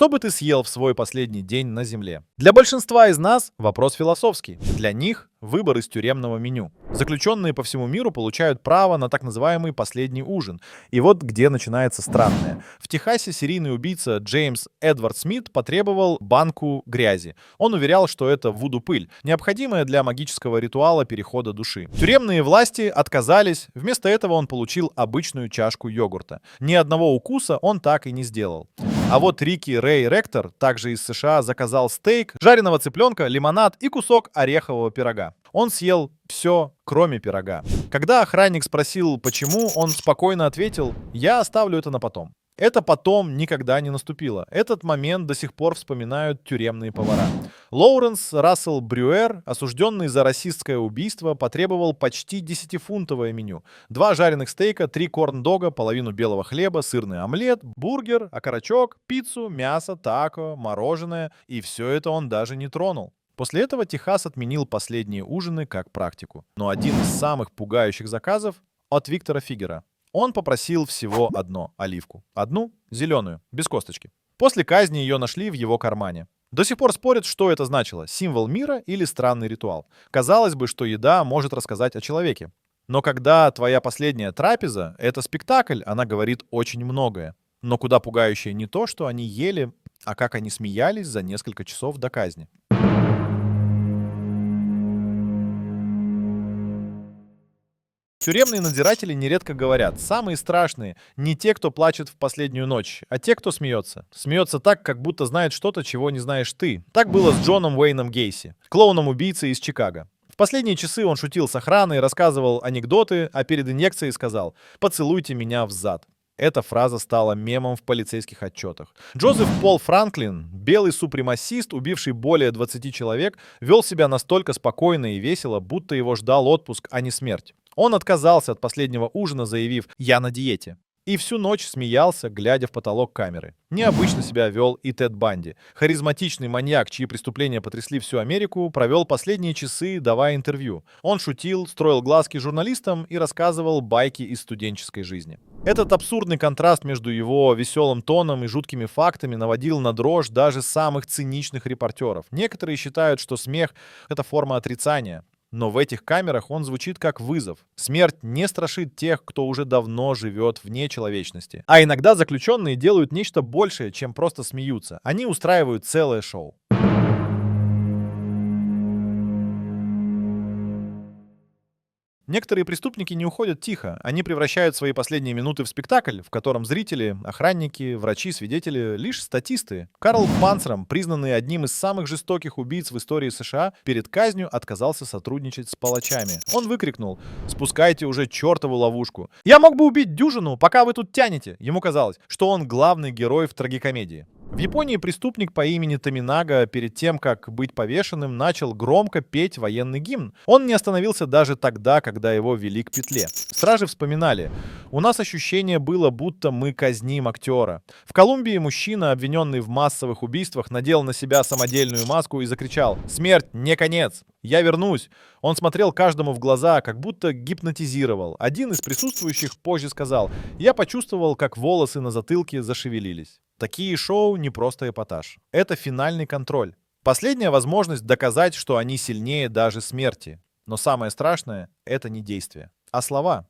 Что бы ты съел в свой последний день на земле? Для большинства из нас вопрос философский. Для них выбор из тюремного меню. Заключенные по всему миру получают право на так называемый последний ужин. И вот где начинается странное. В Техасе серийный убийца Джеймс Эдвард Смит потребовал банку грязи. Он уверял, что это вуду-пыль, необходимая для магического ритуала перехода души. Тюремные власти отказались, вместо этого он получил обычную чашку йогурта. Ни одного укуса он так и не сделал. А вот Рики Рэй Ректор, также из США, заказал стейк, жареного цыпленка, лимонад и кусок орехового пирога. Он съел все, кроме пирога. Когда охранник спросил, почему, он спокойно ответил: «Я оставлю это на потом». Это потом никогда не наступило. Этот момент до сих пор вспоминают тюремные повара. Лоуренс Рассел Брюер, осужденный за расистское убийство, потребовал почти 10-фунтовое меню. 2 жареных стейка, 3 корн-дога, половину белого хлеба, сырный омлет, бургер, окорочок, пиццу, мясо, тако, мороженое. И все это он даже не тронул. После этого Техас отменил последние ужины как практику. Но один из самых пугающих заказов от Виктора Фигера. Он попросил всего одно — оливку. Одну зеленую, без косточки. После казни ее нашли в его кармане. До сих пор спорят, что это значило — символ мира или странный ритуал. Казалось бы, что еда может рассказать о человеке. Но когда твоя последняя трапеза — это спектакль, она говорит очень многое. Но куда пугающее не то, что они ели, а как они смеялись за несколько часов до казни. Тюремные надзиратели нередко говорят: самые страшные не те, кто плачет в последнюю ночь, а те, кто смеется. Смеется так, как будто знает что-то, чего не знаешь ты. Так было с Джоном Уэйном Гейси, клоуном-убийцей из Чикаго. В последние часы он шутил с охраной, рассказывал анекдоты, а перед инъекцией сказал: «Поцелуйте меня в зад». Эта фраза стала мемом в полицейских отчетах. Джозеф Пол Франклин, белый супремасист, убивший более 20 человек, вел себя настолько спокойно и весело, будто его ждал отпуск, а не смерть. Он отказался от последнего ужина, заявив: «Я на диете». И всю ночь смеялся, глядя в потолок камеры. Необычно себя вел и Тед Банди. Харизматичный маньяк, чьи преступления потрясли всю Америку, провел последние часы, давая интервью. Он шутил, строил глазки журналистам и рассказывал байки из студенческой жизни. Этот абсурдный контраст между его веселым тоном и жуткими фактами наводил на дрожь даже самых циничных репортеров. Некоторые считают, что смех — это форма отрицания. Но в этих камерах он звучит как вызов. Смерть не страшит тех, кто уже давно живет вне человечности. А иногда заключенные делают нечто большее, чем просто смеются. Они устраивают целое шоу. Некоторые преступники не уходят тихо. Они превращают свои последние минуты в спектакль, в котором зрители, охранники, врачи, свидетели — лишь статисты. Карл Панцром, признанный одним из самых жестоких убийц в истории США, перед казнью отказался сотрудничать с палачами. Он выкрикнул: «Спускайте уже чертову ловушку! Я мог бы убить дюжину, пока вы тут тянете!» Ему казалось, что он главный герой в трагикомедии. В Японии преступник по имени Томинага перед тем, как быть повешенным, начал громко петь военный гимн. Он не остановился даже тогда, когда его вели к петле. Стражи вспоминали: «У нас ощущение было, будто мы казним актера». В Колумбии мужчина, обвиненный в массовых убийствах, надел на себя самодельную маску и закричал: «Смерть не конец! Я вернусь!» Он смотрел каждому в глаза, как будто гипнотизировал. Один из присутствующих позже сказал: «Я почувствовал, как волосы на затылке зашевелились». Такие шоу не просто эпатаж. Это финальный контроль. Последняя возможность доказать, что они сильнее даже смерти. Но самое страшное — это не действие, а слова.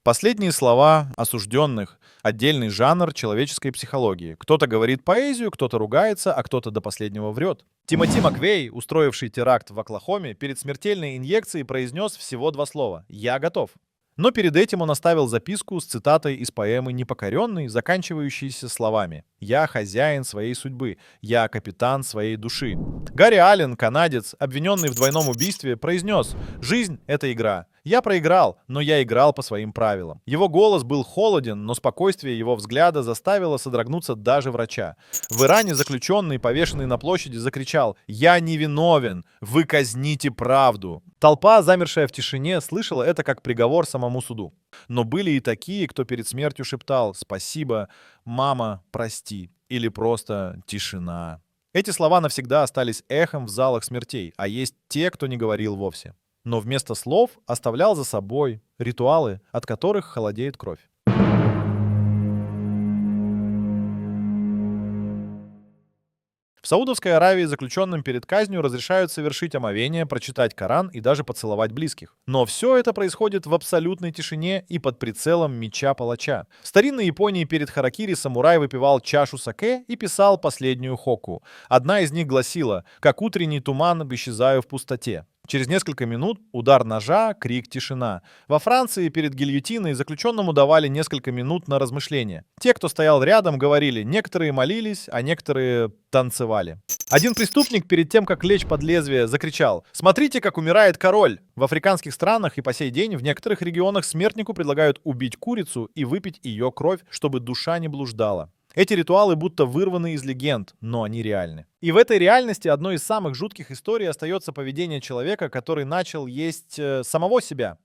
Последние слова осужденных — отдельный жанр человеческой психологии. Кто-то говорит поэзию, кто-то ругается, а кто-то до последнего врет. Тимоти Маквей, устроивший теракт в Оклахоме, перед смертельной инъекцией произнес всего 2 слова: «Я готов». Но перед этим он оставил записку с цитатой из поэмы «Непокоренный», заканчивающейся словами: «Я хозяин своей судьбы, я капитан своей души». Гарри Аллен, канадец, обвиненный в двойном убийстве, произнес: «Жизнь — это игра. Я проиграл, но я играл по своим правилам». Его голос был холоден, но спокойствие его взгляда заставило содрогнуться даже врача. В Иране заключенный, повешенный на площади, закричал: «Я невиновен! Вы казните правду!». Толпа, замершая в тишине, слышала это как приговор самому суду. Но были и такие, кто перед смертью шептал: «Спасибо, мама, прости», или просто «Тишина». Эти слова навсегда остались эхом в залах смертей, а есть те, кто не говорил вовсе. но вместо слов оставлял за собой ритуалы, от которых холодеет кровь. В Саудовской Аравии заключенным перед казнью разрешают совершить омовение, прочитать Коран и даже поцеловать близких. Но все это происходит в абсолютной тишине и под прицелом меча палача. В старинной Японии перед харакири самурай выпивал чашу саке и писал последнюю хокку. Одна из них гласила: «Как утренний туман исчезаю в пустоте». Через несколько минут удар ножа, крик, тишина. Во Франции перед гильотиной заключенному давали несколько минут на размышление. Те, кто стоял рядом, говорили, некоторые молились, а некоторые танцевали. Один преступник перед тем, как лечь под лезвие, закричал: «Смотрите, как умирает король!» В африканских странах и по сей день в некоторых регионах смертнику предлагают убить курицу и выпить ее кровь, чтобы душа не блуждала. Эти ритуалы будто вырваны из легенд, но они реальны. И в этой реальности одной из самых жутких историй остается поведение человека, который начал есть самого себя.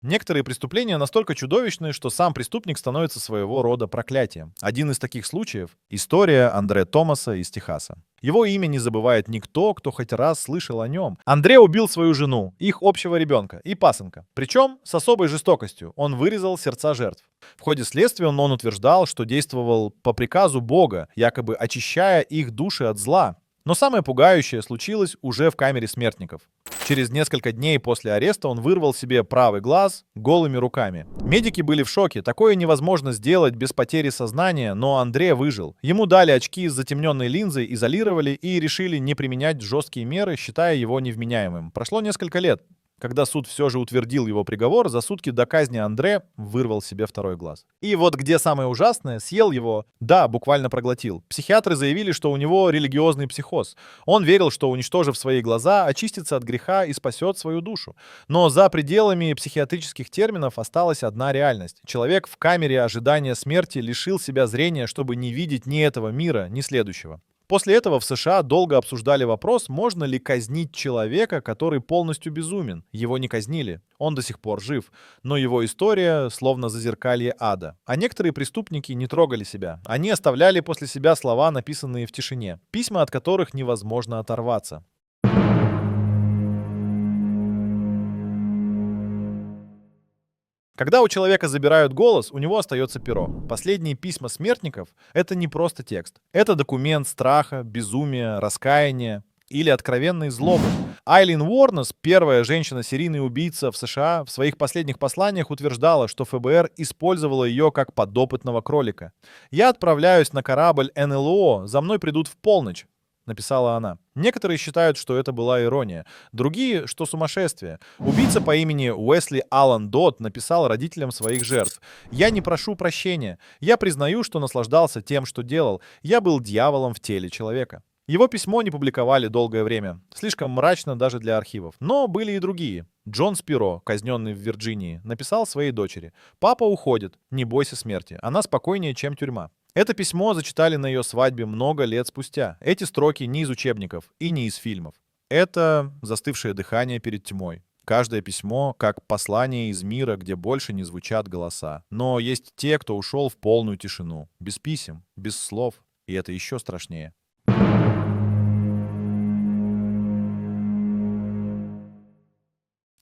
Некоторые преступления настолько чудовищны, что сам преступник становится своего рода проклятием. Один из таких случаев — история Андре Томаса из Техаса. Его имя не забывает никто, кто хоть раз слышал о нем. Андре убил свою жену, их общего ребенка и пасынка. Причем с особой жестокостью. Он вырезал сердца жертв. В ходе следствия он утверждал, что действовал по приказу Бога, якобы очищая их души от зла. Но самое пугающее случилось уже в камере смертников. Через несколько дней после ареста он вырвал себе правый глаз голыми руками. Медики были в шоке. Такое невозможно сделать без потери сознания, но Андре выжил. Ему дали очки с затемненной линзой, изолировали и решили не применять жесткие меры, считая его невменяемым. Прошло несколько лет. Когда суд все же утвердил его приговор, за сутки до казни Андре вырвал себе второй глаз. И вот где самое ужасное, съел его, да, буквально проглотил. Психиатры заявили, что у него религиозный психоз. Он верил, что, уничтожив свои глаза, очистится от греха и спасет свою душу. Но за пределами психиатрических терминов осталась одна реальность. Человек в камере ожидания смерти лишил себя зрения, чтобы не видеть ни этого мира, ни следующего. После этого в США долго обсуждали вопрос, можно ли казнить человека, который полностью безумен. Его не казнили, он до сих пор жив, но его история словно зазеркалье ада. А некоторые преступники не трогали себя. Они оставляли после себя слова, написанные в тишине, письма, от которых невозможно оторваться. Когда у человека забирают голос, у него остается перо. Последние письма смертников — это не просто текст. Это документ страха, безумия, раскаяния или откровенной злобы. Айлин Уорнес, первая женщина-серийный убийца в США, в своих последних посланиях утверждала, что ФБР использовало ее как подопытного кролика. «Я отправляюсь на корабль НЛО, за мной придут в полночь», — написала она. Некоторые считают, что это была ирония. Другие, что сумасшествие. Убийца по имени Уэсли Аллан Дот написал родителям своих жертв: «Я не прошу прощения. Я признаю, что наслаждался тем, что делал. Я был дьяволом в теле человека». Его письмо не публиковали долгое время. Слишком мрачно даже для архивов. Но были и другие. Джон Спиро, казненный в Вирджинии, написал своей дочери: «Папа уходит. Не бойся смерти. Она спокойнее, чем тюрьма». Это письмо зачитали на ее свадьбе много лет спустя. Эти строки не из учебников и не из фильмов. Это застывшее дыхание перед тьмой. Каждое письмо как послание из мира, где больше не звучат голоса. Но есть те, кто ушел в полную тишину. Без писем, без слов. И это еще страшнее.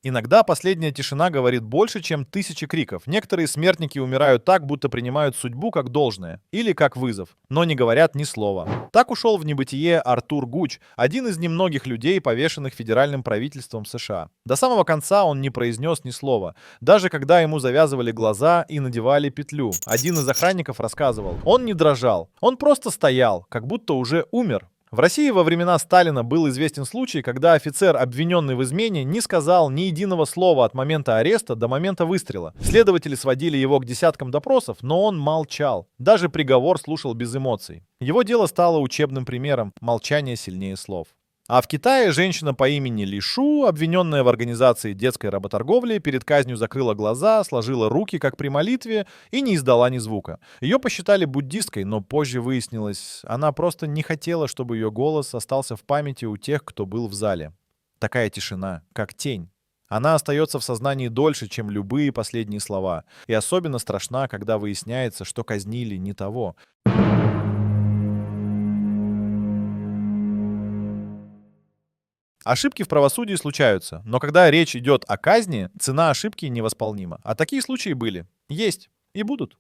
Иногда последняя тишина говорит больше, чем 1000 криков. Некоторые смертники умирают так, будто принимают судьбу как должное или как вызов, но не говорят ни слова. Так ушел в небытие Артур Гуч, один из немногих людей, повешенных федеральным правительством США. До самого конца он не произнес ни слова, даже когда ему завязывали глаза и надевали петлю. Один из охранников рассказывал: он не дрожал, он просто стоял, как будто уже умер. В России во времена Сталина был известен случай, когда офицер, обвиненный в измене, не сказал ни единого слова от момента ареста до момента выстрела. Следователи сводили его к десяткам допросов, но он молчал. Даже приговор слушал без эмоций. Его дело стало учебным примером: молчание сильнее слов. А в Китае женщина по имени Ли Шу, обвиненная в организации детской работорговли, перед казнью закрыла глаза, сложила руки, как при молитве, и не издала ни звука. Ее посчитали буддисткой, но позже выяснилось, она просто не хотела, чтобы ее голос остался в памяти у тех, кто был в зале. Такая тишина, как тень. Она остается в сознании дольше, чем любые последние слова. И особенно страшна, когда выясняется, что казнили не того. Ошибки в правосудии случаются, но когда речь идет о казни, цена ошибки невосполнима. А такие случаи были, есть и будут.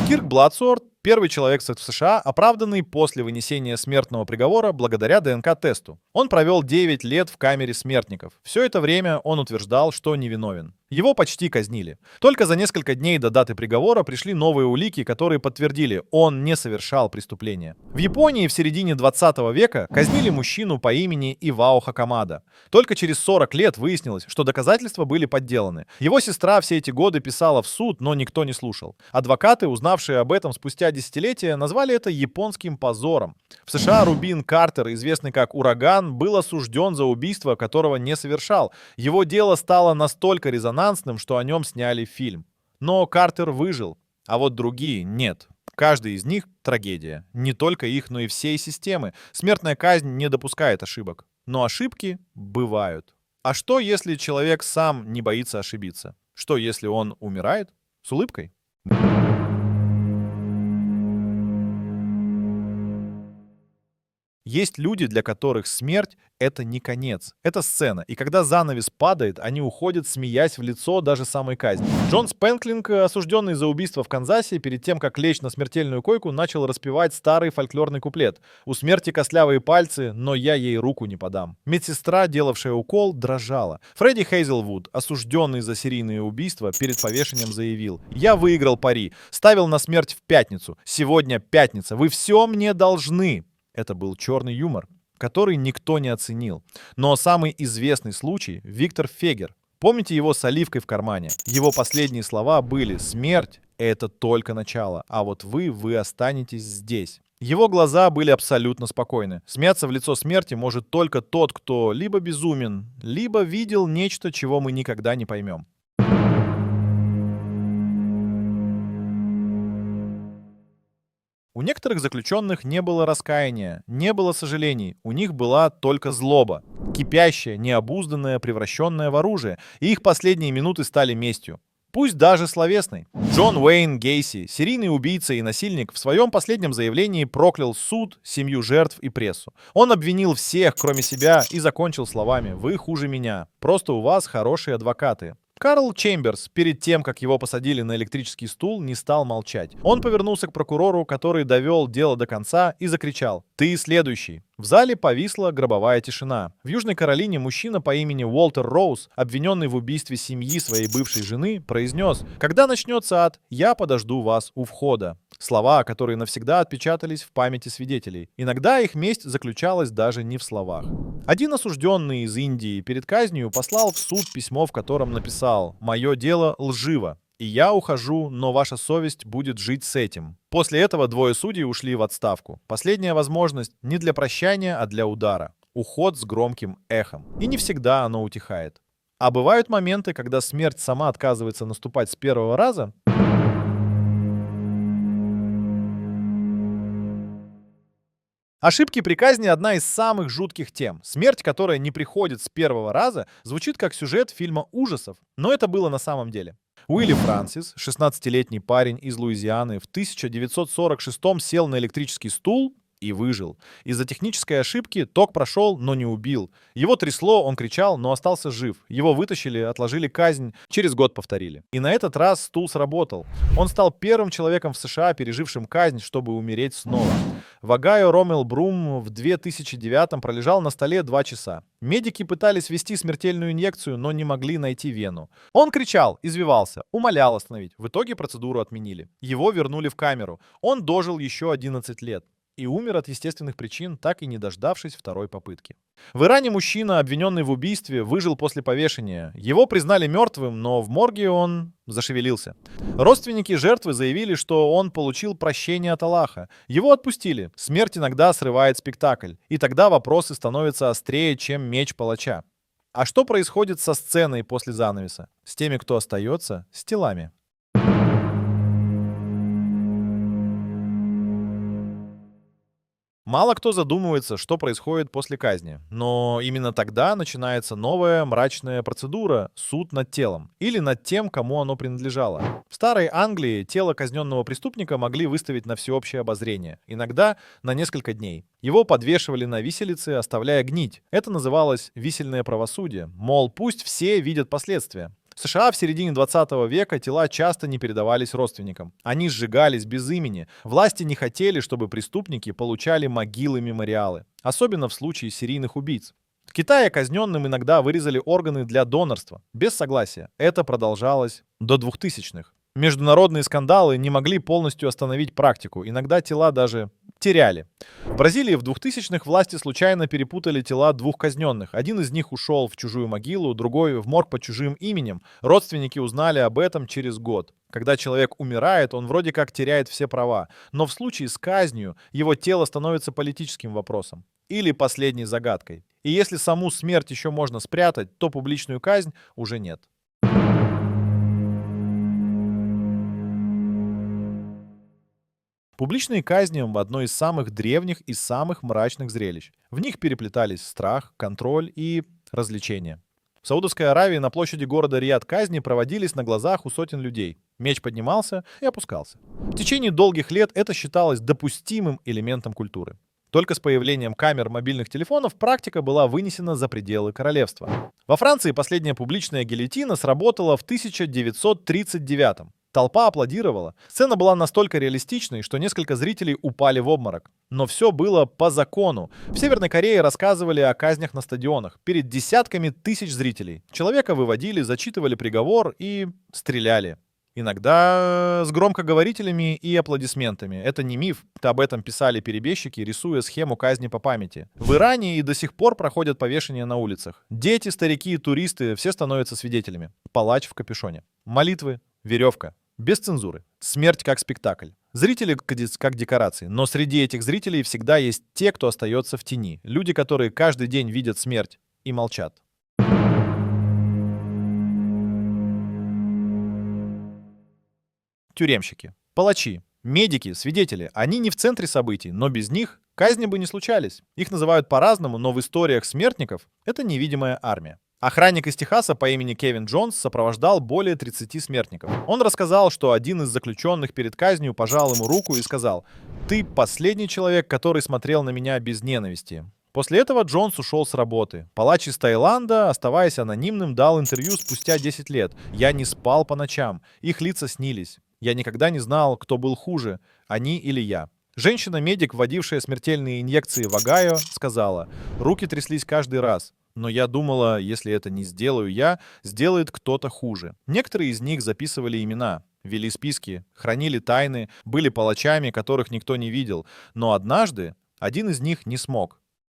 Кирк Бладсуорт — первый человек в США, оправданный после вынесения смертного приговора благодаря ДНК-тесту. Он провел 9 лет в камере смертников. Все это время он утверждал, что невиновен. Его почти казнили. Только за несколько дней до даты приговора пришли новые улики, которые подтвердили, он не совершал преступления. В Японии в середине 20 века казнили мужчину по имени Ивао Хакамада. Только через 40 лет выяснилось, что доказательства были подделаны. Его сестра все эти годы писала в суд, но никто не слушал. Адвокаты, узнавшие об этом спустя десятилетия, назвали это японским позором. В США Рубин Картер, известный как Ураган, был осужден за убийство, которого не совершал. Его дело стало настолько резонансным, что о нем сняли фильм. Но Картер выжил, а вот другие нет. Каждый из них — трагедия. Не только их, но и всей системы. Смертная казнь не допускает ошибок. Но ошибки бывают. А что, если человек сам не боится ошибиться? Что, если он умирает с улыбкой? Есть люди, для которых смерть — это не конец, это сцена. И когда занавес падает, они уходят, смеясь в лицо даже самой казни. Джон Спенклинг, осужденный за убийство в Канзасе, перед тем, как лечь на смертельную койку, начал распевать старый фольклорный куплет: «У смерти костлявые пальцы, но я ей руку не подам». Медсестра, делавшая укол, дрожала. Фредди Хейзелвуд, осужденный за серийные убийства, перед повешением заявил: «Я выиграл пари, ставил на смерть в пятницу. Сегодня пятница, вы все мне должны». Это был черный юмор, который никто не оценил. Но самый известный случай — Виктор Фегер. Помните его с оливкой в кармане? Его последние слова были: «Смерть — это только начало, а вот вы останетесь здесь». Его глаза были абсолютно спокойны. Смеяться в лицо смерти может только тот, кто либо безумен, либо видел нечто, чего мы никогда не поймем. У некоторых заключенных не было раскаяния, не было сожалений, у них была только злоба, кипящая, необузданная, превращенная в оружие, и их последние минуты стали местью. Пусть даже словесной. Джон Уэйн Гейси, серийный убийца и насильник, в своем последнем заявлении проклял суд, семью жертв и прессу. Он обвинил всех, кроме себя, и закончил словами: «Вы хуже меня, просто у вас хорошие адвокаты». Карл Чемберс, перед тем, как его посадили на электрический стул, не стал молчать. Он повернулся к прокурору, который довел дело до конца, и закричал: «Ты следующий». В зале повисла гробовая тишина. В Южной Каролине мужчина по имени Уолтер Роуз, обвиненный в убийстве семьи своей бывшей жены, произнес: «Когда начнется ад, я подожду вас у входа». Слова, которые навсегда отпечатались в памяти свидетелей. Иногда их месть заключалась даже не в словах. Один осужденный из Индии перед казнью послал в суд письмо, в котором написал: «Мое дело лживо, и я ухожу, но ваша совесть будет жить с этим». После этого двое судей ушли в отставку. Последняя возможность не для прощания, а для удара. Уход с громким эхом. И не всегда оно утихает. А бывают моменты, когда смерть сама отказывается наступать с первого раза. Ошибки при казни — одна из самых жутких тем. Смерть, которая не приходит с первого раза, звучит как сюжет фильма ужасов. Но это было на самом деле. Уилли Франсис, 16-летний парень из Луизианы, в 1946-м сел на электрический стул и выжил. Из-за технической ошибки ток прошел, но не убил. Его трясло, он кричал, но остался жив. Его вытащили, отложили казнь, через год повторили. И на этот раз стул сработал. Он стал первым человеком в США, пережившим казнь, чтобы умереть снова. В Огайо Роммел Брум в 2009-м пролежал на столе 2 часа. Медики пытались ввести смертельную инъекцию, но не могли найти вену. Он кричал, извивался, умолял остановить. В итоге процедуру отменили. Его вернули в камеру. Он дожил еще 11 лет. И умер от естественных причин, так и не дождавшись второй попытки. В Иране мужчина, обвиненный в убийстве, выжил после повешения. Его признали мертвым, но в морге он зашевелился. Родственники жертвы заявили, что он получил прощение от Аллаха. Его отпустили. Смерть иногда срывает спектакль. И тогда вопросы становятся острее, чем меч палача. А что происходит со сценой после занавеса? С теми, кто остается, с телами? Мало кто задумывается, что происходит после казни, но именно тогда начинается новая мрачная процедура — суд над телом или над тем, кому оно принадлежало. В Старой Англии тело казненного преступника могли выставить на всеобщее обозрение, иногда на несколько дней. Его подвешивали на виселице, оставляя гнить. Это называлось висельное правосудие, мол, пусть все видят последствия. В США в середине 20 века тела часто не передавались родственникам. Они сжигались без имени. Власти не хотели, чтобы преступники получали могилы-мемориалы. Особенно в случае серийных убийц. В Китае казненным иногда вырезали органы для донорства. Без согласия. Это продолжалось до 2000-х. Международные скандалы не могли полностью остановить практику. Иногда тела даже теряли. В Бразилии в 2000-х власти случайно перепутали тела двух казненных. Один из них ушел в чужую могилу, другой в морг под чужим именем. Родственники узнали об этом через год. Когда человек умирает, он вроде как теряет все права. Но в случае с казнью его тело становится политическим вопросом или последней загадкой. И если саму смерть еще можно спрятать, то публичную казнь уже нет. Публичные казни — одно из самых древних и самых мрачных зрелищ. В них переплетались страх, контроль и развлечение. В Саудовской Аравии на площади города Рияд казни проводились на глазах у сотен людей. Меч поднимался и опускался. В течение долгих лет это считалось допустимым элементом культуры. Только с появлением камер мобильных телефонов практика была вынесена за пределы королевства. Во Франции последняя публичная гильотина сработала в 1939-м. Толпа аплодировала. Сцена была настолько реалистичной, что несколько зрителей упали в обморок. Но все было по закону. В Северной Корее рассказывали о казнях на стадионах перед десятками тысяч зрителей. Человека выводили, зачитывали приговор и стреляли. Иногда с громкоговорителями и аплодисментами. Это не миф. Об этом писали перебежчики, рисуя схему казни по памяти. В Иране и до сих пор проходят повешения на улицах. Дети, старики и туристы все становятся свидетелями. Палач в капюшоне. Молитвы, веревка. Без цензуры. Смерть как спектакль. Зрители как декорации. Но среди этих зрителей всегда есть те, кто остается в тени. Люди, которые каждый день видят смерть и молчат. Тюремщики, палачи, медики, свидетели. Они не в центре событий, но без них казни бы не случались. Их называют по-разному, но в историях смертников это невидимая армия. Охранник из Техаса по имени Кевин Джонс сопровождал более 30 смертников. Он рассказал, что один из заключенных перед казнью пожал ему руку и сказал: «Ты последний человек, который смотрел на меня без ненависти». После этого Джонс ушел с работы. Палач из Таиланда, оставаясь анонимным, дал интервью спустя 10 лет. «Я не спал по ночам. Их лица снились. Я никогда не знал, кто был хуже, они или я». Женщина-медик, вводившая смертельные инъекции в Огайо, сказала: «Руки тряслись каждый раз. Но я думала, если это не сделаю я, сделает кто-то хуже». Некоторые из них записывали имена, вели списки, хранили тайны, были палачами, которых никто не видел. Но однажды один из них не смог.